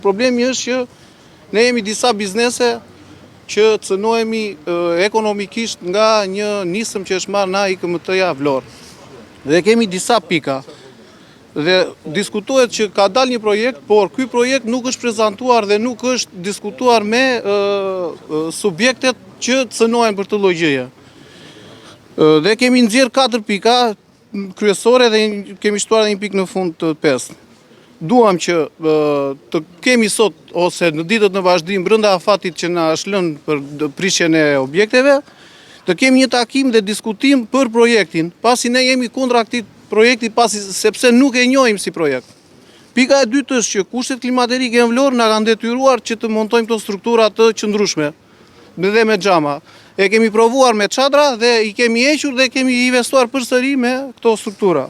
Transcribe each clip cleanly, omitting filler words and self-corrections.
problemi është që ne jemi disa biznese që cënohemi ekonomikisht nga një nisëm që është marrë nga IKMT-ja Vlorë. Dhe kemi disa pika. Dhe diskutohet që ka dal një projekt, por ky projekt nuk është prezantuar dhe nuk është diskutuar me subjektet që cënohen për të lloj gjëje. Dhe kemi nxjerr 4 pika kryesore dhe kemi shtuar edhe një pikë në fund të 5. Duam që të kemi sot ose në ditët në vazhdim brenda afatit që na është lënë për prishjen e objekteve, të kemi një takim dhe diskutim për projektin, pasi ne jemi kundra këtij projekti sepse nuk e njohim si projekt. Pika e dytë është që kushtet klimaterike në Vlorë na kanë detyruar që të montojmë këto struktura të qëndrueshme dhe me xhama. E kemi provuar me çadra dhe i kemi hequr dhe kemi investuar përsëri me këto struktura.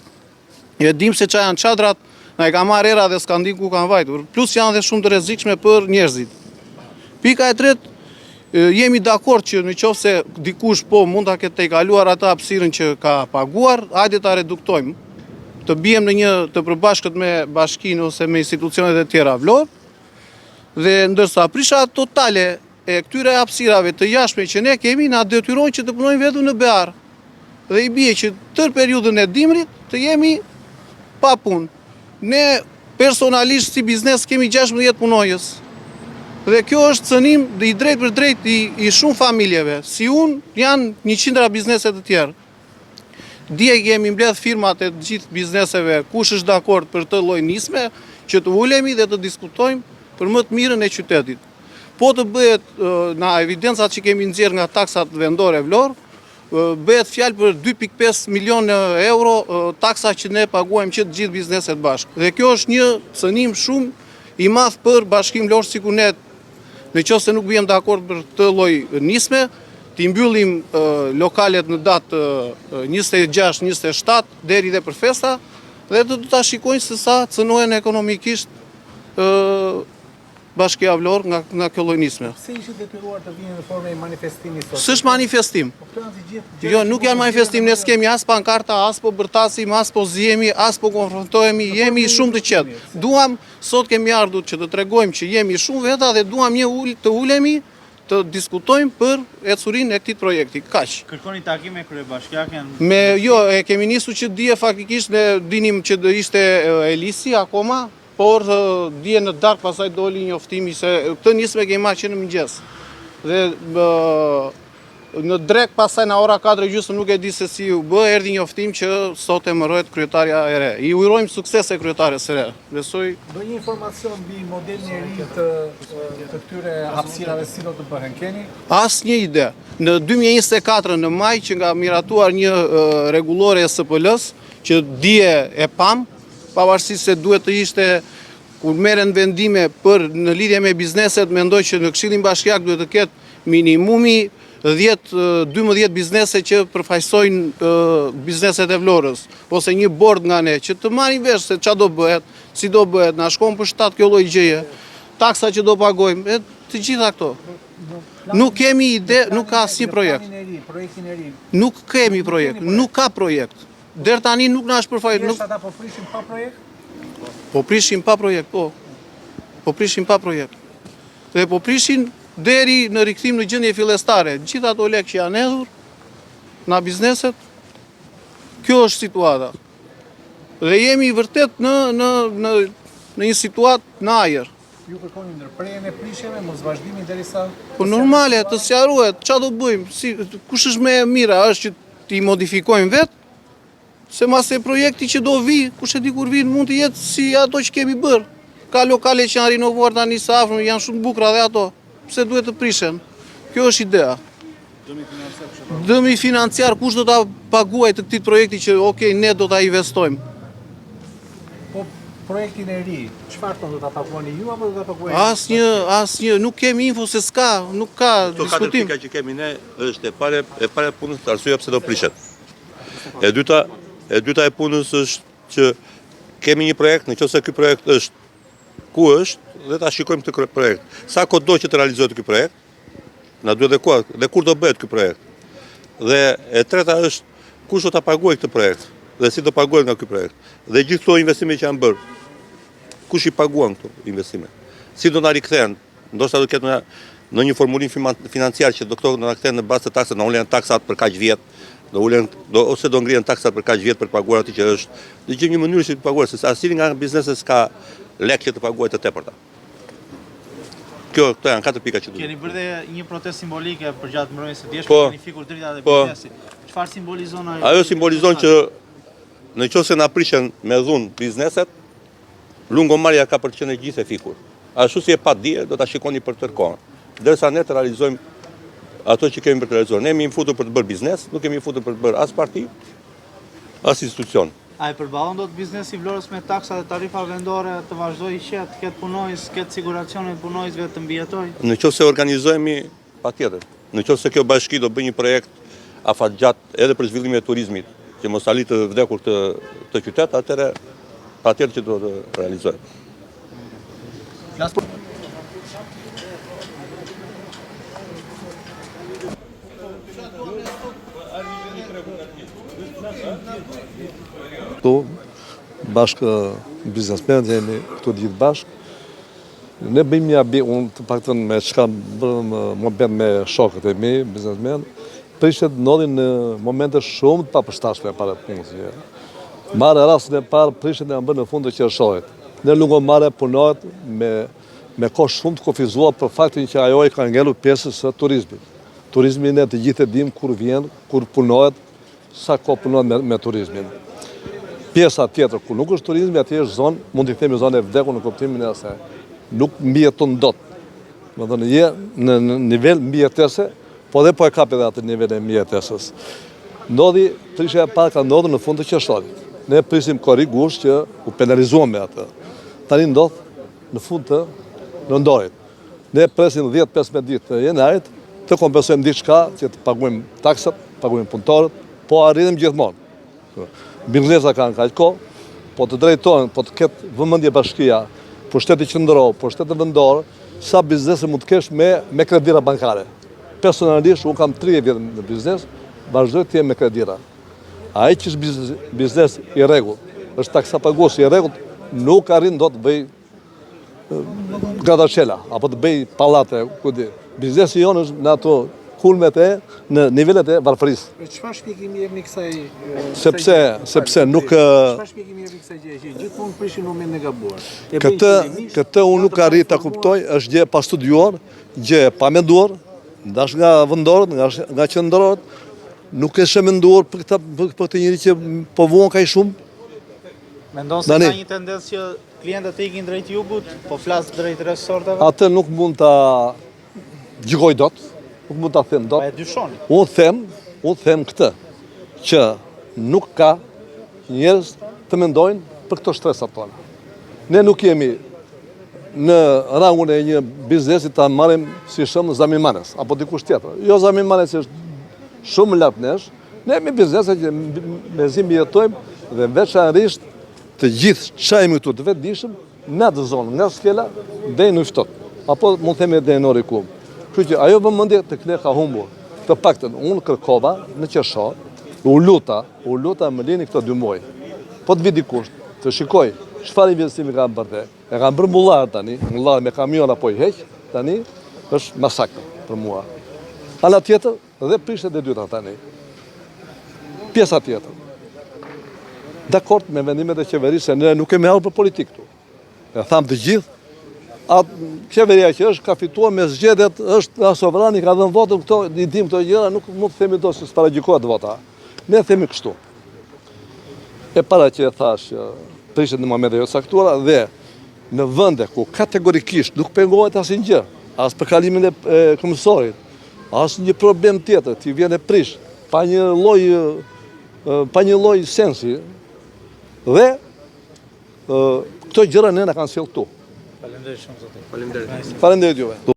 E dim se çfarë janë çadrat, na e ka marrë era dhe s'ka ndim ku kanë vajtur, plus janë dhe shumë të rrezikshme për njerëzit. Pika e tretë, jemi dakord që nëse dikush mund ta ketë tejkaluar atë hapësirën që ka paguar, hajde ta reduktojmë, të bijem në një të përbashkët me bashkinë ose me institucionet e tjera Vlorë, dhe ndërsa prisha totale e këtyre hapësirave të jashtme që ne kemi na detyrojnë që të punojmë vetëm në bear. Dhe i bie që tër periudhën e dimrit të jemi pa punë. Ne personalisht si biznes kemi 16 punonjës. Dhe kjo është cënim i drejt për drejt i shumë familjeve. Si unë, janë 100 bizneset të tjerë. Dje kemi mbledh firmat e gjithë bizneseve, kush është dakord për të lloj nisme, që të ulemi dhe të diskutojmë për më të mirën e qytetit. Po të bëhet nga evidencat që kemi nxjerr nga taksat vendore Vlorë, bëhet fjalë për 2.5 milion euro taksa që ne paguajmë që të gjithë bizneset bashkë. Dhe kjo është një cënim shumë i madh për Bashkinë Vlorë, sikur ne nëse nuk bëjmë dakord për të lloj nisme, t'i mbyllim lokalet në datë 26-27 deri dhe për festa dhe të ta shikojnë se sa cënohen ekonomikisht Bashkia Vlorë nga kjo lloj nisme. Pse ishit detyruar të vini në formë manifestimi sot? S'është manifestim. Jo, nuk janë manifestim, ne s'kemi as pankarta, as po bërtasim, as po zihemi, as po konfrontohemi, jemi shumë të qetë. Duam, sot kemi ardhur që të tregojmë që jemi shumë veta dhe duam të ulemi, të diskutojmë për ecurinë e këtij projekti. Kaq. Kërkoni takim me kryebashkiaken? Jo, e kemi nisur që dje faktikisht ne dinim që do ishte Elisi akoma, por dje në darkë pasaj doli njoftimi se këtë nisme kemi marrë që në mëngjes. Dhe në drek pasaj në ora 4:30 nuk e di se si u bë, erdhi njoftim që sot emërohet kryetarja e re. I urojmë sukses e kryetares së re. Besoj. Do një informacion mbi modelin e ri të këtyre hapësirave si do të bëhen, keni? Asnjë ide. Në 2024 në maj që nga miratuar një rregullore e SPL-s që dje e pam, pavarësisht se duhet të ishte kur merren vendime në lidhje me bizneset, mendoj që në Këshillin Bashkiak duhet të ketë minimumi 10-12 biznese që përfaqësojnë bizneset e Vlorës, ose një bord nga ne që të marrin vesh se çfarë do bëhet, si do bëhet, na shkon për shtat kjo lloj gjëje, taksa që do pagojmë, të gjitha këto. Nuk kemi ide, nuk ka asnjë projekt. Projektin e ri. Nuk kemi projekt, nuk ka projekt. Deri tani nuk na është përfaqësuar. Ata po prishin pa projekt? Po prishin pa projekt, po. Po prishin pa projekt. Dhe po prishin deri në rikthim në gjendje fillestare. Gjithë ato lekë që janë hedhur nga bizneset, kjo është situata. Dhe jemi vërtet në një situatë në ajër. Ju kërkoni ndërprerjen e prishjeve, mos vazhdimin derisa. Po normale, të sqarohet, çfarë do bëjmë? Kush është më e mira, është që ti modifikojmë vetë? Se mas e projekti që do vi, kush e di kur vinë, mund të jetë si ato që kemi bërë. Ka lokale që janë rinovuar tani së afërm, janë shumë bukura dhe ato. Pse duhet të prishen? Kjo është idea. Dëmi financiar, kush do ta paguaj të këtij projekti që ne do ta investojmë? Po projektin e ri, çfarë do ta paguani ju apo do ta paguajë? Asnjë, nuk kemi info se nuk ka diskutim. Pika që kemi ne është e para punës arsyeja pse do prishet. E dyta e punës është që kemi një projekt, nëse ky projekt është ku është dhe ta shikojmë këtë projekt. Sa kohë do që të realizohet ky projekt? Na duhet dhe kur do bëhet ky projekt. Dhe e treta është kush do ta paguajë këtë projekt dhe si do paguhet nga ky projekt. Dhe gjithë këto investime që janë bërë, kush i paguan këto investime? si do na rikthehen, ndoshta do ketë në një formulim financiar që do këto do na kthehen në bazë të taksave, do ulen taksat për kaq vjet, ose do ngrihen taksat për kaq vjet për të paguar atë që është. Do gjejmë një mënyrë si të paguar, se asnjë nga bizneset s'ka lekë që të paguajë të tepërta. Këto janë 4 pika që duhet. Keni bërë dhe një protestë simbolike për gjatë mbrëmjes së djeshme, Po. keni fikur dritat e biznesit. Çfarë simbolizon ajo? Ajo simbolizon që nëse na prishen me dhunë bizneset, Lungomarja ka për të qenë gjithë e fikur. Ashtu si e pa dije, do ta shikoni për tërë kohën. Derisa ne të realizojmë ato që kemi për të realizuar. Ne jemi futur për të bërë biznes, nuk kemi futur për të bërë as parti, as institucion. A e përballon dot biznesi i Vlorës me taksa dhe tarifa vendore të vazhdojë që të ketë punojës, ketë siguracionin e punojësve të mbijetojë? Nëse organizohemi, patjetër. Nëse kjo bashki do bëjë një projekt afatgjat edhe për zhvillimin e turizmit, që mos ali të vdekur të qytet, atëherë patjetër që do të realizohet. Këtu, bashkë biznesmenët jemi këtu gjithë bashkë. Ne bëjmë një abi, unë të paktën me çka bërëm moment me shokët e mi, biznesmenë, prishet ndodhin në momente shumë të papërshtatshme para punës. Marrë rastin e parë, prishet e bërë në fund të qershorit. Ne Lungomare punohet me kohë shumë të kufizuar për faktin që ajo i ka ngelur pjesës së turizmit. Turizmi ne të gjithë e dim kur vjen, kur punohet, sa kohë punohet me turizmin. Pjesa tjetër, ku nuk është turizmi, atje është zonë, mund t'i themi zonë e vdekur në kuptimin e asaj. Nuk mbijeton dot. Më thënë, je në nivel mbijetese, po dhe po e kap edhe atë nivel e mbijetesës. Ndodhi, prishja e parë ka ndodhur në fund të qershorit. Ne prisim korrigush që u penalizuam me atë. Tani ndodh në fund të nëndorit. Ne presim 10-15 ditë të janarit të kompensojmë diçka që të paguajmë taksat, paguajmë punëtorët, po arritëm gjithmonë. Biznesa kanë kaq kohë, po të drejtohen, po të ketë vëmendje bashkia, po shteti qendror, po shteti vendor, sa biznese mund të kesh me kredira bankare. Personalisht, unë kam 30 vjet në biznes, vazhdoj të jem me kredira. Ai që është biznes i rregullt, është taksapagues i rregullt, nuk arrin dot të bëj gradacela, apo të bëj pallate, ku di. Biznesi jonë është në ato kulmet e në nivelet e varfërisë. Çfarë shpjegimi jepni kësaj? Sepse nuk Çfarë shpjegimi jepni kësaj gjëje që gjithmonë prishin në momentin e gabuar? këtë unë nuk arrit ta kuptoj, është gjë pa studiuar, gjë pa menduar, ndash nga vendorët, nga qendrorët, nuk e shë menduar për këtë njëri që po vuan kaq shumë. Mendon se ka një tendencë që klientët të ikin drejt jugut, po flas drejt resorteve? Atë nuk mund ta gjykoj dot. Nuk mund ta them dot. Pa e dyshoni. Unë them këtë, që nuk ka njerëz të mendojnë për këto shtresat tona. Ne nuk jemi në rangun e një biznesi ta marrim si shembull Zamimanes apo dikush tjetër. Jo, Zamimanes është shumë lart nesh. Ne jemi biznese që mezi mbijetojmë dhe veçanërisht të gjithë çajmë këtu të vetëdijshëm në atë zonë, nga Skela deri në Ftohtë, apo mund të themi deri në Orikum. Kështu që ajo vëmendje tek ne ka humbur. Të paktën unë kërkova në qershor, u luta më lini këto 2 muaj. Po të vi dikush, të shikoj çfarë investimi kanë bërë. E kanë bërë mullar tani, mullar me kamion apo i heq, tani është masakër për mua. Ana tjetër dhe prishet e dyta tani. Pjesa tjetër. Dakord me vendimet e qeverisë, se ne nuk kemi hallë për politikë këtu. E tham të gjithë. Qeveria që është ka fituar me zgjedhjet, është sovrani, ka dhënë votën këto, i dim këto gjëra, nuk mund të themi do se s'paragjykohet vota. Ne themi kështu. E para që e thash, prishet në momente jo caktuara dhe në vende ku kategorikisht nuk pengohet asnjë gjë, as për kalimin e komisorit, as një problem tjetër, ti vjen e prish, pa një lloj sensi dhe këto gjëra ne na kanë sjellë këtu. Faleminderit shumë zotë. Faleminderit juve.